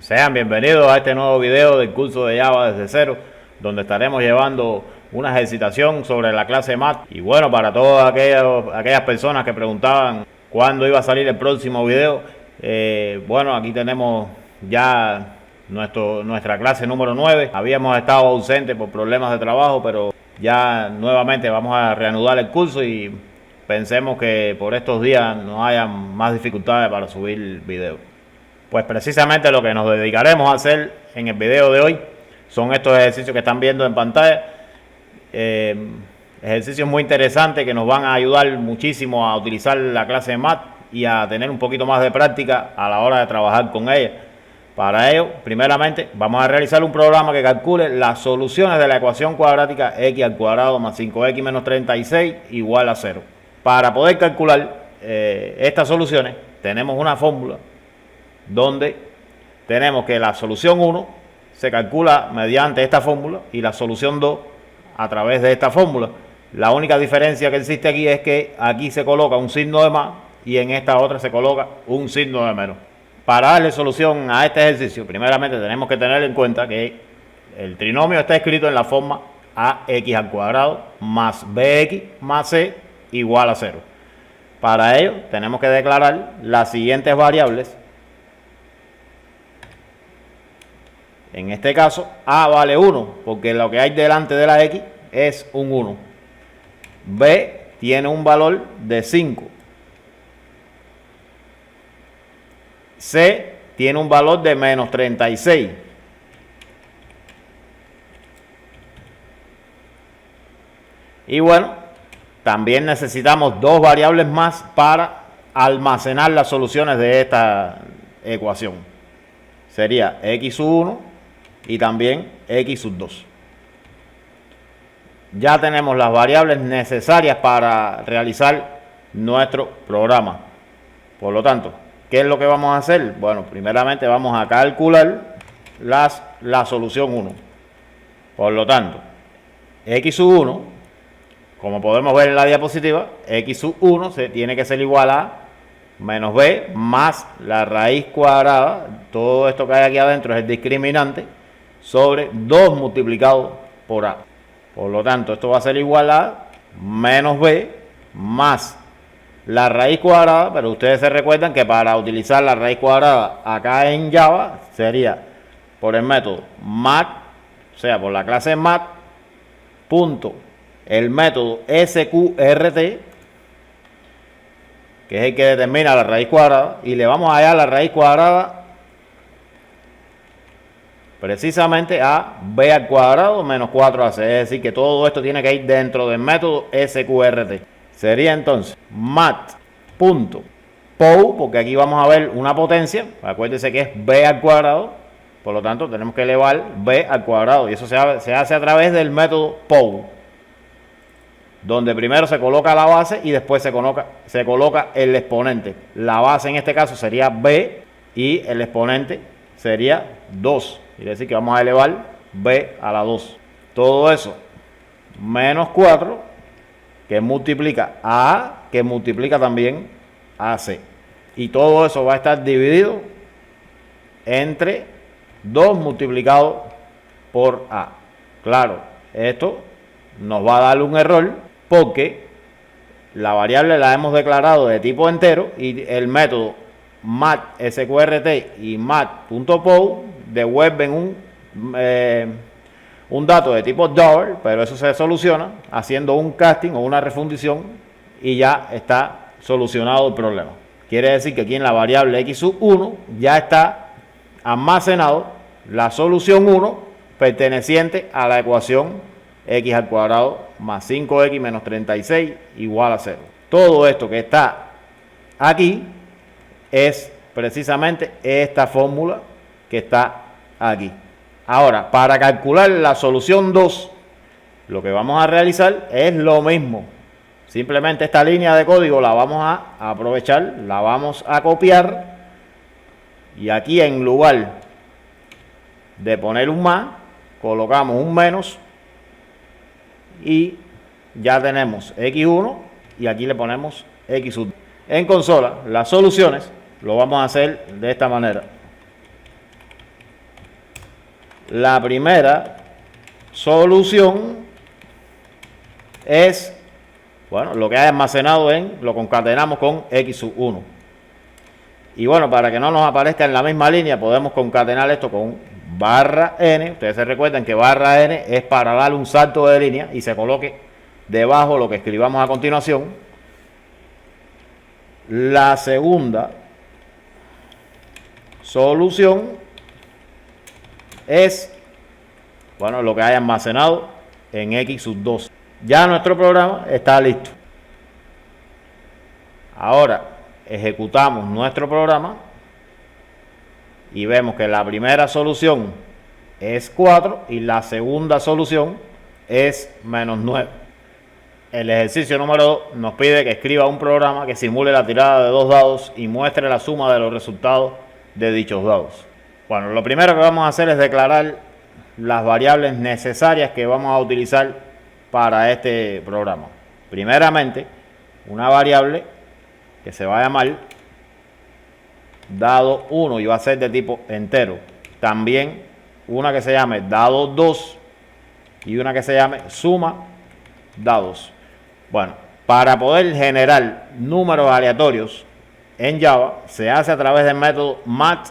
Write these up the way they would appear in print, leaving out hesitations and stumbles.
Sean bienvenidos a este nuevo video del curso de Java desde cero, donde estaremos llevando una ejercitación sobre la clase Mat. Y bueno, para todas aquellas personas que preguntaban cuándo iba a salir el próximo video, bueno, aquí tenemos ya nuestra clase número 9. Habíamos estado ausentes por problemas de trabajo, pero ya nuevamente vamos a reanudar el curso y pensemos que por estos días no haya más dificultades para subir videos. Pues precisamente lo que nos dedicaremos a hacer en el video de hoy son estos ejercicios que están viendo en pantalla. Ejercicios muy interesantes que nos van a ayudar muchísimo a utilizar la clase de Mat y a tener un poquito más de práctica a la hora de trabajar con ella. Para ello, primeramente, vamos a realizar un programa que calcule las soluciones de la ecuación cuadrática x al cuadrado más 5x menos 36 igual a 0. Para poder calcular estas soluciones, tenemos una fórmula donde tenemos que la solución 1 se calcula mediante esta fórmula y la solución 2 a través de esta fórmula. La única diferencia que existe aquí es que aquí se coloca un signo de más y en esta otra se coloca un signo de menos. Para darle solución a este ejercicio, primeramente tenemos que tener en cuenta que el trinomio está escrito en la forma ax al cuadrado más bx más c igual a 0. Para ello tenemos que declarar las siguientes variables. En este caso, a vale 1, porque lo que hay delante de la x es un 1. B tiene un valor de 5. C tiene un valor de menos 36. Y bueno, también necesitamos dos variables más para almacenar las soluciones de esta ecuación. Sería x sub 1 y también x sub 2. Ya tenemos las variables necesarias para realizar nuestro programa. Por lo tanto, ¿qué es lo que vamos a hacer? Bueno, primeramente vamos a calcular la solución 1. Por lo tanto, x sub 1, como podemos ver en la diapositiva, x sub 1 tiene que ser igual a menos b más la raíz cuadrada, todo esto que hay aquí adentro es el discriminante, sobre 2 multiplicado por a. Por lo tanto, esto va a ser igual a menos b más la raíz cuadrada, pero ustedes se recuerdan que para utilizar la raíz cuadrada acá en Java sería por el método mat, o sea, por la clase mat, punto, el método sqrt, que es el que determina la raíz cuadrada, y le vamos a hallar la raíz cuadrada precisamente a b al cuadrado menos 4ac, es decir que todo esto tiene que ir dentro del método sqrt. Sería entonces mat.pow, porque aquí vamos a ver una potencia, acuérdense que es b al cuadrado, por lo tanto tenemos que elevar b al cuadrado, y eso se hace a través del método pow, donde primero se coloca la base y después se coloca el exponente. La base en este caso sería b y el exponente sería 2. Quiere decir que vamos a elevar b a la 2. Todo eso menos 4, que multiplica a A, que multiplica también a C. Y todo eso va a estar dividido entre 2 multiplicado por A. Claro, esto nos va a dar un error porque la variable la hemos declarado de tipo entero y el método mat sqrt y mat.pow devuelven un dato de tipo double, pero eso se soluciona haciendo un casting o una refundición y ya está solucionado el problema. Quiere decir que aquí en la variable x sub 1 ya está almacenado la solución 1 perteneciente a la ecuación x al cuadrado más 5x menos 36 igual a 0. Todo esto que está aquí es precisamente esta fórmula que está aquí. Ahora, para calcular la solución 2, lo que vamos a realizar es lo mismo. Simplemente esta línea de código la vamos a aprovechar, la vamos a copiar y aquí en lugar de poner un más, colocamos un menos y ya tenemos x1 y aquí le ponemos x sub. En consola, las soluciones lo vamos a hacer de esta manera. La primera solución es, bueno, lo que hay almacenado lo concatenamos con x sub 1. Y bueno, para que no nos aparezca en la misma línea, podemos concatenar esto con barra n. Ustedes se recuerdan que barra n es para darle un salto de línea y se coloque debajo lo que escribamos a continuación. La segunda solución es, bueno, lo que hay almacenado en x sub 2. Ya nuestro programa está listo. Ahora ejecutamos nuestro programa y vemos que la primera solución es 4 y la segunda solución es menos 9. El ejercicio número 2 nos pide que escriba un programa que simule la tirada de 2 dados y muestre la suma de los resultados de dichos dados. Bueno, lo primero que vamos a hacer es declarar las variables necesarias que vamos a utilizar para este programa. Primeramente, una variable que se va a llamar dado 1 y va a ser de tipo entero. También una que se llame dado 2 y una que se llame suma dados. Bueno, para poder generar números aleatorios en Java se hace a través del método mat.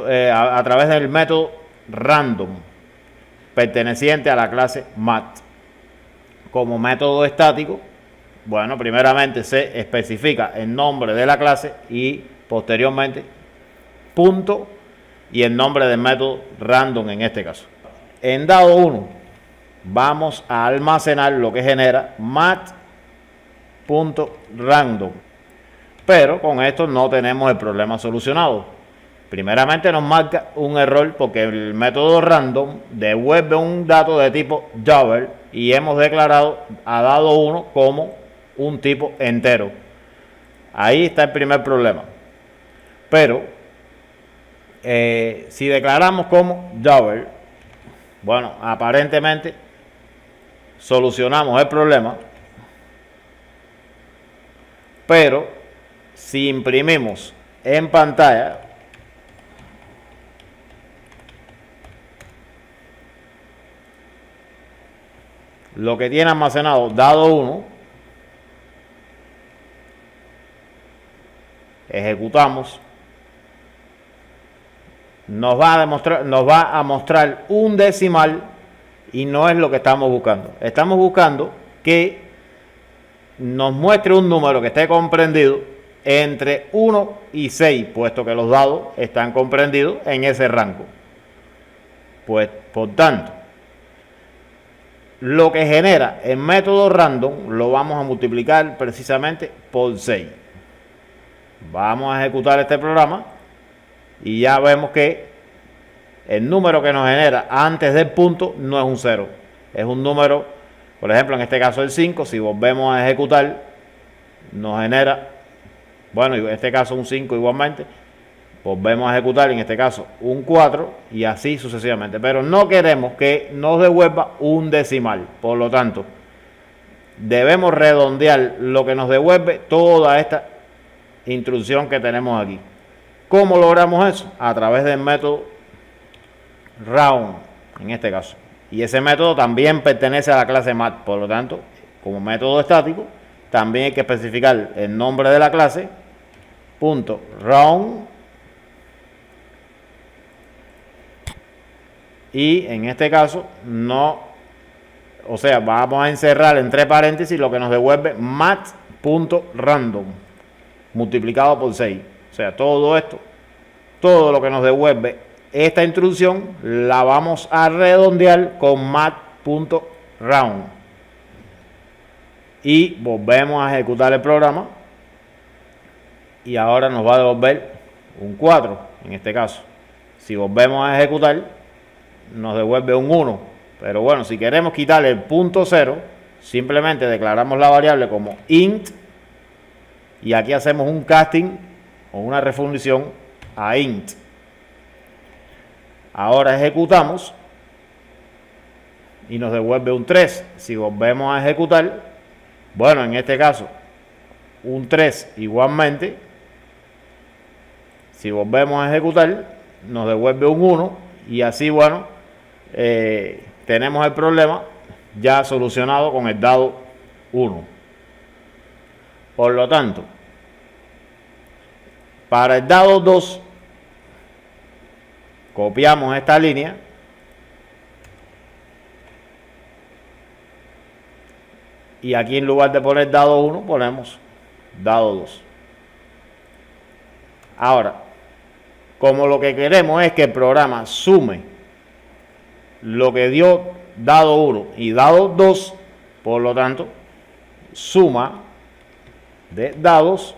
A través del método random perteneciente a la clase mat. Como método estático, bueno, primeramente se especifica el nombre de la clase y posteriormente punto y el nombre del método random en este caso. En dado 1 vamos a almacenar lo que genera mat.random, pero con esto no tenemos el problema solucionado. Primeramente nos marca un error porque el método random devuelve un dato de tipo double y hemos declarado a dado 1 como un tipo entero. Ahí está el primer problema. Pero si declaramos como double, bueno, aparentemente solucionamos el problema. Pero si imprimimos en pantalla lo que tiene almacenado dado 1, ejecutamos, nos va a mostrar un decimal y no es lo que estamos buscando. Estamos buscando que nos muestre un número que esté comprendido entre 1 y 6, puesto que los dados están comprendidos en ese rango. Pues, por tanto, lo que genera el método random lo vamos a multiplicar precisamente por 6. Vamos a ejecutar este programa y ya vemos que el número que nos genera antes del punto no es un 0. Es un número, por ejemplo, en este caso el 5. Si volvemos a ejecutar, nos genera, bueno, en este caso un 5 igualmente. Volvemos a ejecutar, en este caso un 4 y así sucesivamente. Pero no queremos que nos devuelva un decimal. Por lo tanto, debemos redondear lo que nos devuelve toda esta instrucción que tenemos aquí. ¿Cómo logramos eso? A través del método round, en este caso. Y ese método también pertenece a la clase mat. Por lo tanto, como método estático, también hay que especificar el nombre de la clase, punto round, y en este caso no, o sea, vamos a encerrar entre paréntesis lo que nos devuelve mat.random multiplicado por 6. O sea, todo esto, todo lo que nos devuelve esta instrucción la vamos a redondear con mat.round y volvemos a ejecutar el programa y ahora nos va a devolver un 4 en este caso. Si volvemos a ejecutar nos devuelve un 1, pero bueno, si queremos quitarle el punto 0, simplemente declaramos la variable como int y aquí hacemos un casting o una refundición a int. Ahora ejecutamos y nos devuelve un 3. Si volvemos a ejecutar, bueno, en este caso un 3 igualmente. Si volvemos a ejecutar nos devuelve un 1 y así, bueno, tenemos el problema ya solucionado con el dado 1. Por lo tanto, para el dado 2, copiamos esta línea y aquí en lugar de poner dado 1 ponemos dado 2. Ahora, como lo que queremos es que el programa sume lo que dio dado 1 y dado 2, por lo tanto, suma de dados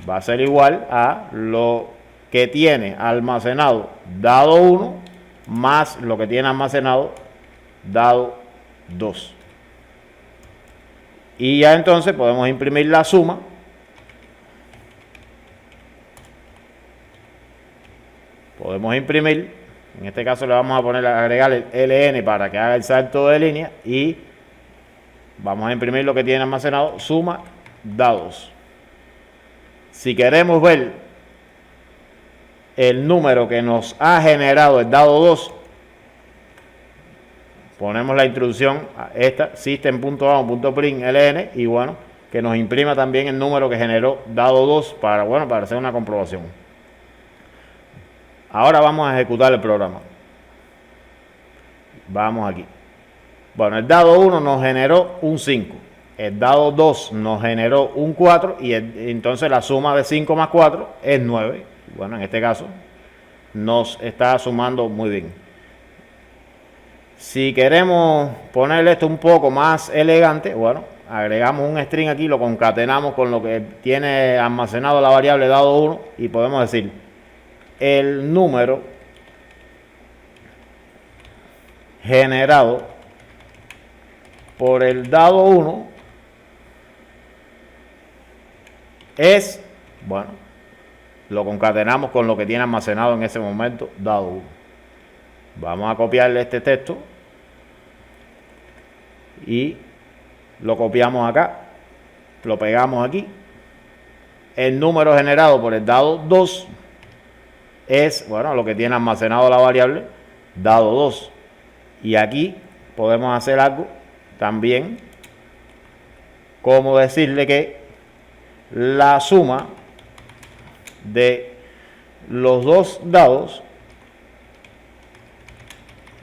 va a ser igual a lo que tiene almacenado dado 1 más lo que tiene almacenado dado 2. Y ya entonces podemos imprimir la suma. Podemos imprimir, en este caso le vamos a poner a agregar el LN para que haga el salto de línea y vamos a imprimir lo que tiene almacenado, suma dados. Si queremos ver el número que nos ha generado el dado 2, ponemos la introducción a esta system.out.print ln y bueno, que nos imprima también el número que generó dado 2 para hacer una comprobación. Ahora vamos a ejecutar el programa. Vamos aquí. Bueno, el dado 1 nos generó un 5. El dado 2 nos generó un 4 y entonces la suma de 5 más 4 es 9. Bueno, en este caso nos está sumando muy bien. Si queremos ponerle esto un poco más elegante, bueno, agregamos un string aquí, lo concatenamos con lo que tiene almacenado la variable dado 1 y podemos decir el número generado por el dado 1 es, bueno, lo concatenamos con lo que tiene almacenado en ese momento dado 1. Vamos a copiarle este texto y lo copiamos acá, lo pegamos aquí. El número generado por el dado 2 es, bueno, lo que tiene almacenado la variable dado 2. Y aquí podemos hacer algo también, como decirle que la suma de los dos dados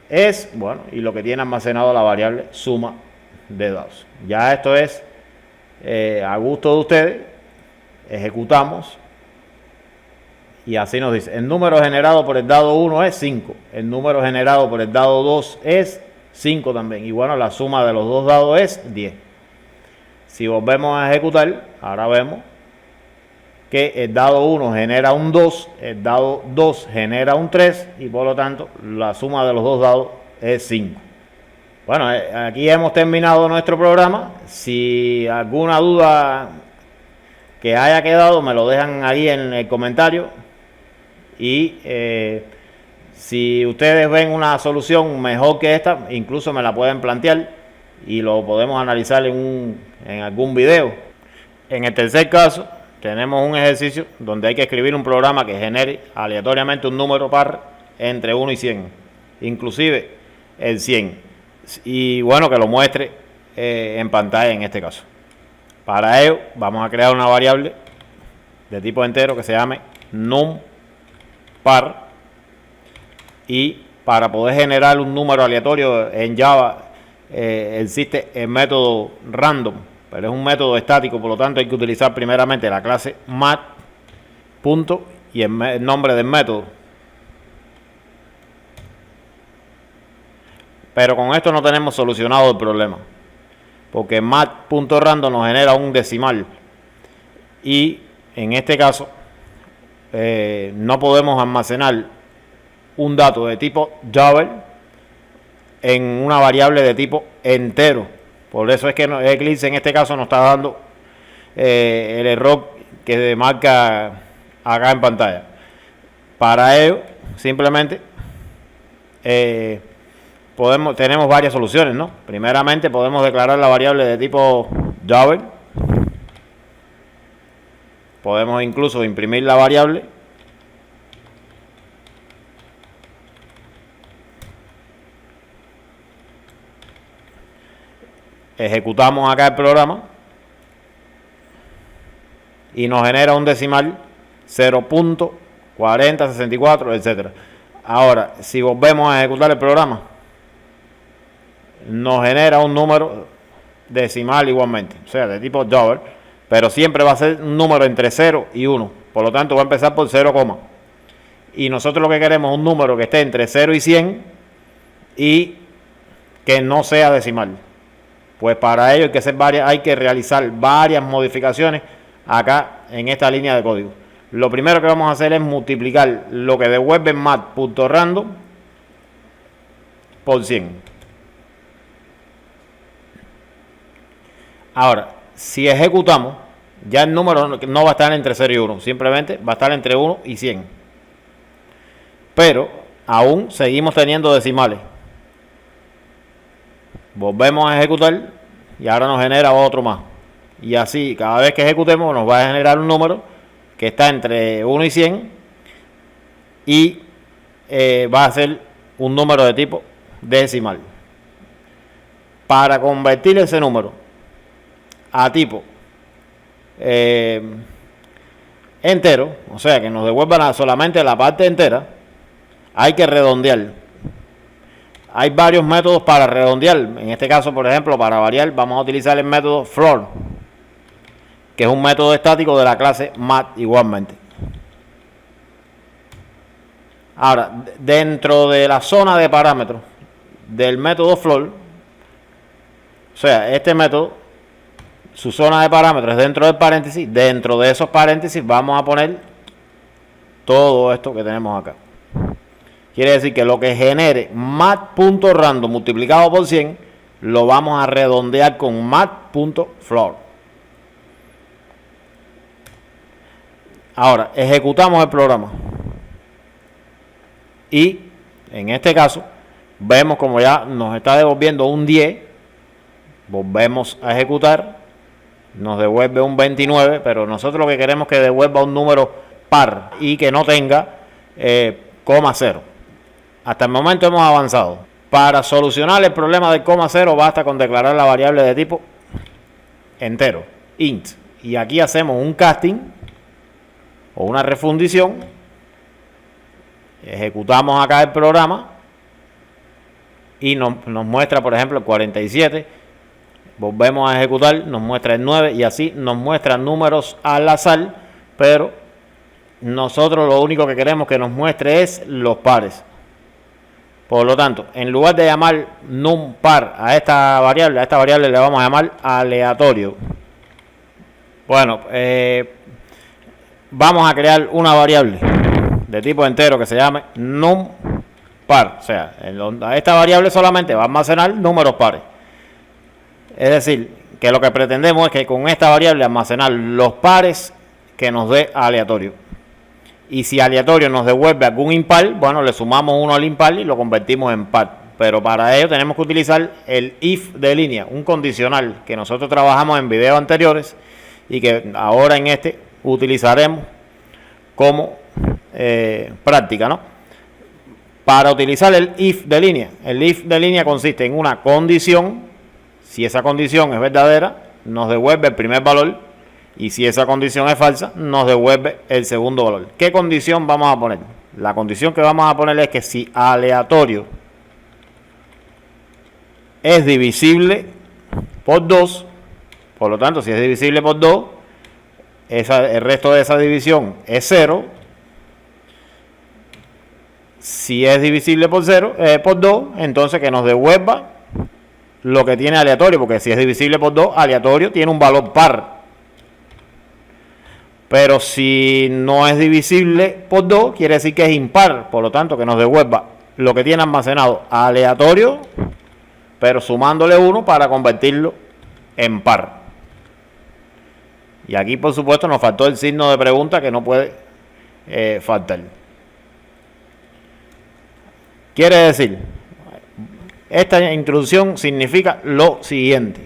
es, bueno, y lo que tiene almacenado la variable suma de dados. Ya esto es a gusto de ustedes. Ejecutamos y así nos dice, el número generado por el dado 1 es 5, el número generado por el dado 2 es 5 también, y bueno, la suma de los dos dados es 10. Si volvemos a ejecutar, ahora vemos que el dado 1 genera un 2, el dado 2 genera un 3 y por lo tanto la suma de los dos dados es 5. Bueno, aquí hemos terminado nuestro programa. Si alguna duda que haya quedado me lo dejan ahí en el comentario y si ustedes ven una solución mejor que esta, incluso me la pueden plantear y lo podemos analizar en algún video. En el tercer caso tenemos un ejercicio donde hay que escribir un programa que genere aleatoriamente un número par entre 1 y 100, inclusive el 100, y bueno, que lo muestre en pantalla en este caso. Para ello vamos a crear una variable de tipo entero que se llame num par, y para poder generar un número aleatorio en Java existe el método random, pero es un método estático, por lo tanto hay que utilizar primeramente la clase mat punto y el nombre del método. Pero con esto no tenemos solucionado el problema, porque mat.random nos genera un decimal y en este caso no podemos almacenar un dato de tipo double en una variable de tipo entero. Por eso es que Eclipse en este caso nos está dando el error que marca acá en pantalla. Para ello simplemente tenemos varias soluciones, ¿no? Primeramente podemos declarar la variable de tipo double. Podemos incluso imprimir la variable ejecutamos acá el programa y nos genera un decimal 0.4064, etcétera. Ahora, si volvemos a ejecutar el programa, nos genera un número decimal igualmente, o sea, de tipo double, pero siempre va a ser un número entre 0 y 1. Por lo tanto, va a empezar por 0, y nosotros lo que queremos es un número que esté entre 0 y 100 y que no sea decimal. Pues para ello hay que realizar varias modificaciones acá en esta línea de código. Lo primero que vamos a hacer es multiplicar lo que devuelve mat.random por 100. Ahora, si ejecutamos, ya el número no va a estar entre 0 y 1, simplemente va a estar entre 1 y 100. Pero aún seguimos teniendo decimales. Volvemos a ejecutar y ahora nos genera otro más. Y así, cada vez que ejecutemos, nos va a generar un número que está entre 1 y 100 y va a ser un número de tipo decimal. Para convertir ese número a tipo entero, o sea que nos devuelvan solamente la parte entera, hay que redondear. Hay varios métodos para redondear. En este caso, por ejemplo, para variar, vamos a utilizar el método floor, que es un método estático de la clase mat igualmente. Ahora, dentro de la zona de parámetros del método floor, o sea, este método, su zona de parámetros es dentro del paréntesis. Dentro de esos paréntesis vamos a poner todo esto que tenemos acá. Quiere decir que lo que genere mat.random multiplicado por 100 lo vamos a redondear con mat.floor. Ahora ejecutamos el programa y en este caso vemos como ya nos está devolviendo un 10. Volvemos a ejecutar, nos devuelve un 29, pero nosotros lo que queremos es que devuelva un número par y que no tenga coma cero. Hasta el momento hemos avanzado. Para solucionar el problema del coma cero basta con declarar la variable de tipo entero, int. Y aquí hacemos un casting o una refundición. Ejecutamos acá el programa y nos muestra, por ejemplo, el 47. Volvemos a ejecutar, nos muestra el 9 y así nos muestra números al azar, pero nosotros lo único que queremos que nos muestre es los pares. Por lo tanto, en lugar de llamar numpar a esta variable le vamos a llamar aleatorio. Bueno, vamos a crear una variable de tipo entero que se llame numpar. O sea, a esta variable solamente va a almacenar números pares. Es decir, que lo que pretendemos es que con esta variable almacenar los pares que nos dé aleatorio. Y si aleatorio nos devuelve algún impar, bueno, le sumamos uno al impar y lo convertimos en par. Pero para ello tenemos que utilizar el if de línea, un condicional que nosotros trabajamos en videos anteriores y que ahora en este utilizaremos como práctica, ¿no? Para utilizar el if de línea consiste en una condición. Si esa condición es verdadera, nos devuelve el primer valor. Y si esa condición es falsa, nos devuelve el segundo valor. ¿Qué condición vamos a poner? La condición que vamos a poner es que si aleatorio es divisible por 2, por lo tanto, si es divisible por 2, el resto de esa división es 0. Si es divisible por 2, entonces que nos devuelva lo que tiene aleatorio, porque si es divisible por 2, aleatorio tiene un valor par. Pero si no es divisible por 2, quiere decir que es impar. Por lo tanto, que nos devuelva lo que tiene almacenado aleatorio, pero sumándole 1 para convertirlo en par. Y aquí, por supuesto, nos faltó el signo de pregunta que no puede faltar. Quiere decir, esta introducción significa lo siguiente.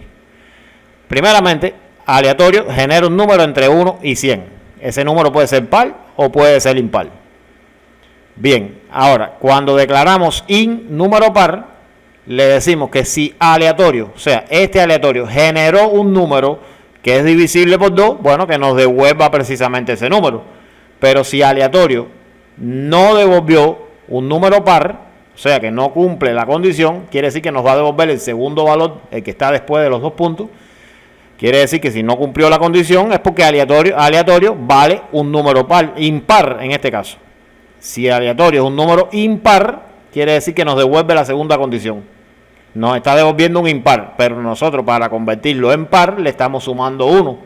Primeramente, aleatorio genera un número entre 1 y 100. Ese número puede ser par o puede ser impar. Bien, ahora, cuando declaramos in número par, le decimos que si aleatorio, o sea, este aleatorio generó un número que es divisible por 2, bueno, que nos devuelva precisamente ese número. Pero si aleatorio no devolvió un número par, o sea, que no cumple la condición, quiere decir que nos va a devolver el segundo valor, el que está después de los 2 puntos. Quiere decir que si no cumplió la condición es porque aleatorio vale un número impar en este caso. Si aleatorio es un número impar, quiere decir que nos devuelve la segunda condición. Nos está devolviendo un impar, pero nosotros para convertirlo en par le estamos sumando 1.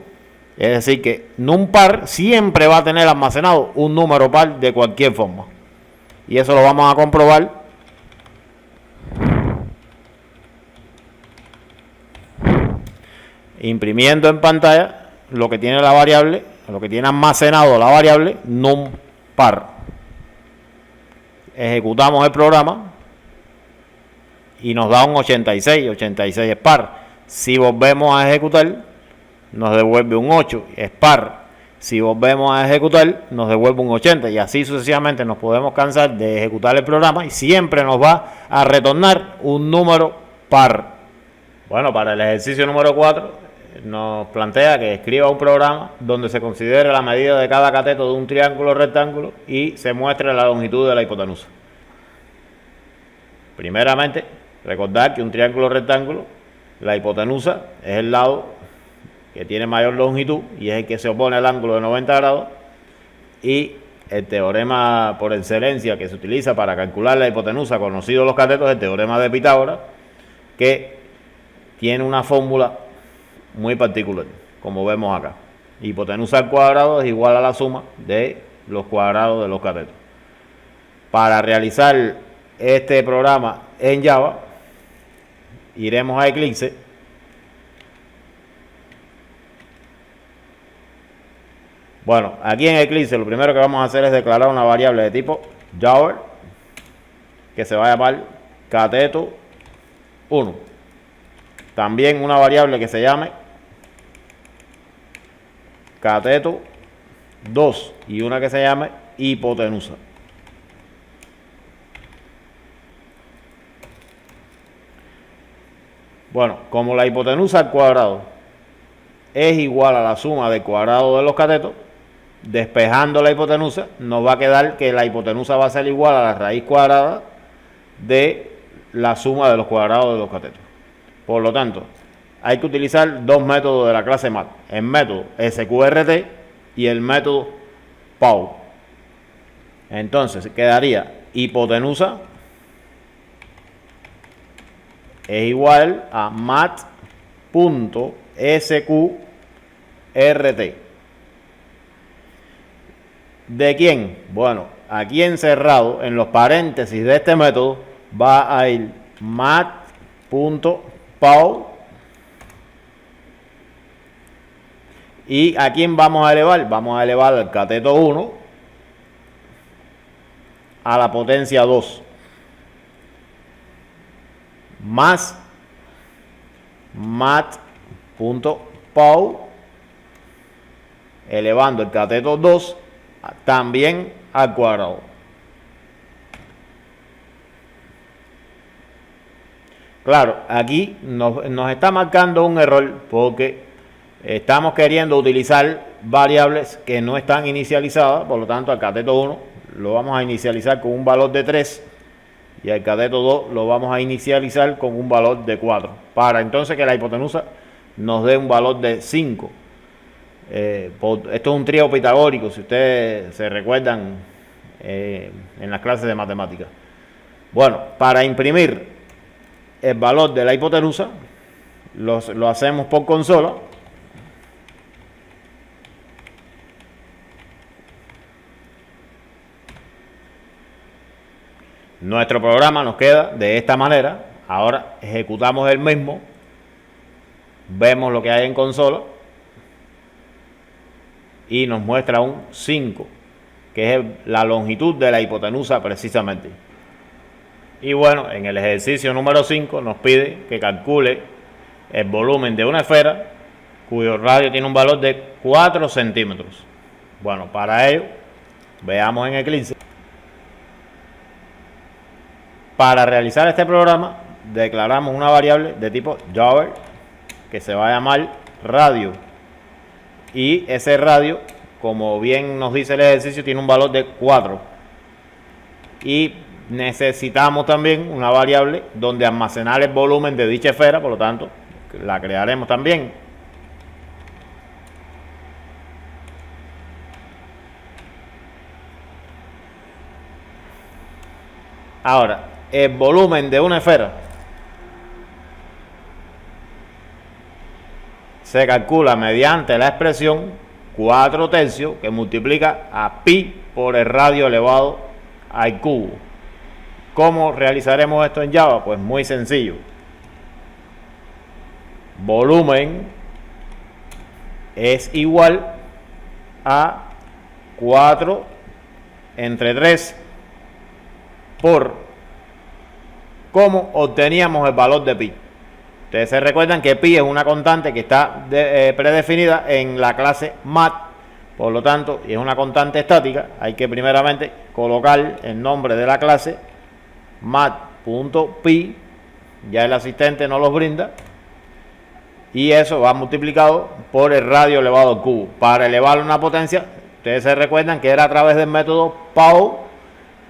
Es decir que NumPar siempre va a tener almacenado un número par de cualquier forma. Y eso lo vamos a comprobar imprimiendo en pantalla lo que tiene la variable, lo que tiene almacenado la variable NumPar. Ejecutamos el programa y nos da un 86 es par. Si volvemos a ejecutar, nos devuelve un 8, es par. Si volvemos a ejecutar, nos devuelve un 80 y así sucesivamente. Nos podemos cansar de ejecutar el programa y siempre nos va a retornar un número par. Bueno, para el ejercicio número 4 nos plantea que escriba un programa donde se considere la medida de cada cateto de un triángulo rectángulo y se muestre la longitud de la hipotenusa. Primeramente, recordar que un triángulo rectángulo, la hipotenusa es el lado que tiene mayor longitud y es el que se opone al ángulo de 90 grados, y el teorema por excelencia que se utiliza para calcular la hipotenusa, conocido los catetos, el teorema de Pitágoras, que tiene una fórmula muy particular, como vemos acá. Hipotenusa al cuadrado es igual a la suma de los cuadrados de los catetos. Para realizar este programa en Java, iremos a Eclipse. Bueno, aquí en Eclipse lo primero que vamos a hacer es declarar una variable de tipo Java que se va a llamar cateto 1. También una variable que se llame cateto 2 y una que se llame hipotenusa. Bueno, como la hipotenusa al cuadrado es igual a la suma del cuadrado de los catetos, despejando la hipotenusa, nos va a quedar que la hipotenusa va a ser igual a la raíz cuadrada de la suma de los cuadrados de los catetos. Por lo tanto, hay que utilizar dos métodos de la clase mat, el método SQRT y el método POW. Entonces quedaría hipotenusa es igual a mat.sqrt. ¿De quién? Bueno, aquí encerrado en los paréntesis de este método va a ir mat.pow. ¿Y a quién vamos a elevar? Vamos a elevar al cateto 1 a la potencia 2 más mat.pow elevando el cateto 2 también al cuadrado. Claro, aquí nos está marcando un error porque estamos queriendo utilizar variables que no están inicializadas. Por lo tanto, al cateto 1 lo vamos a inicializar con un valor de 3 y al cateto 2 lo vamos a inicializar con un valor de 4, para entonces que la hipotenusa nos dé un valor de 5. Esto es un trío pitagórico, si ustedes se recuerdan en las clases de matemáticas. Bueno, para imprimir el valor de la hipotenusa lo hacemos por consola. Nuestro programa nos queda de esta manera. Ahora ejecutamos el mismo, vemos lo que hay en consola y nos muestra un 5, que es la longitud de la hipotenusa precisamente. Y bueno, en el ejercicio número 5 nos pide que calcule el volumen de una esfera cuyo radio tiene un valor de 4 centímetros. Bueno, para ello, veamos en Eclipse. Para realizar este programa declaramos una variable de tipo Java que se va a llamar radio, y ese radio, como bien nos dice el ejercicio, tiene un valor de 4, y necesitamos también una variable donde almacenar el volumen de dicha esfera, por lo tanto la crearemos también. Ahora, el volumen de una esfera se calcula mediante la expresión 4/3 que multiplica a pi por el radio elevado al cubo. ¿Cómo realizaremos esto en Java? Pues muy sencillo. Volumen es igual a 4 entre 3 por cómo obteníamos el valor de pi. Ustedes se recuerdan que pi es una constante que está predefinida en la clase mat, por lo tanto, y es una constante estática. Hay que primeramente colocar el nombre de la clase mat.pi, ya el asistente nos los brinda, y eso va multiplicado por el radio elevado al cubo. Para elevar una potencia, ustedes se recuerdan que era a través del método POW,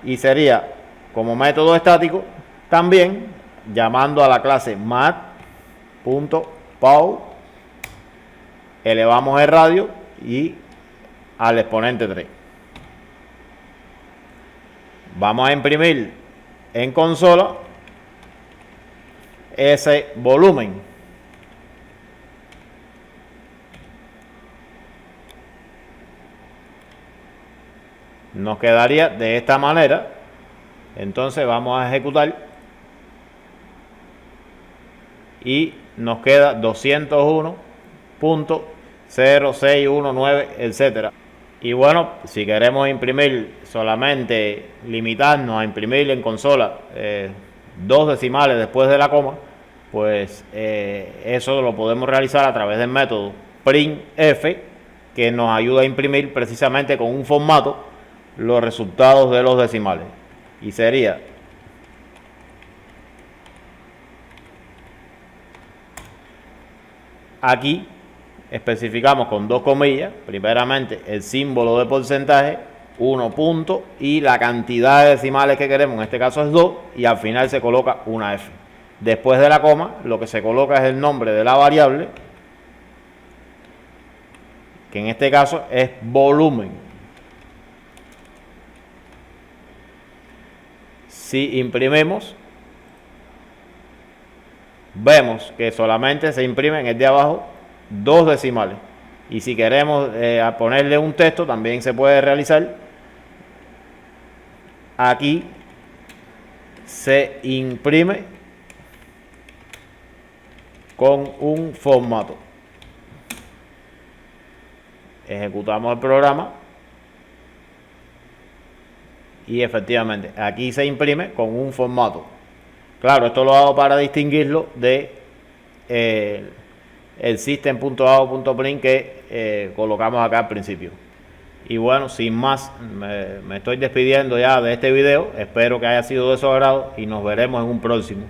y sería como método estático también llamando a la clase mat.pow, elevamos el radio y al exponente 3. Vamos a imprimir en consola ese volumen. Nos quedaría de esta manera. Entonces vamos a ejecutar y nos queda 201.0619, etcétera. Y bueno, si queremos imprimir solamente, limitarnos a imprimir en consola 2 decimales después de la coma, pues eso lo podemos realizar a través del método printf, que nos ayuda a imprimir precisamente con un formato los resultados de los decimales. Y sería aquí especificamos con 2 comillas, primeramente el símbolo de porcentaje, 1 punto, y la cantidad de decimales que queremos, en este caso es 2, y al final se coloca una F. Después de la coma, lo que se coloca es el nombre de la variable, que en este caso es volumen. Si imprimimos, vemos que solamente se imprime en el de abajo 2 decimales. Y si queremos ponerle un texto, también se puede realizar. Aquí se imprime con un formato. Ejecutamos el programa. Y efectivamente, aquí se imprime con un formato. Claro, esto lo hago para distinguirlo de el system.out.print que colocamos acá al principio. Y bueno, sin más, me estoy despidiendo ya de este video. Espero que haya sido de su agrado y nos veremos en un próximo.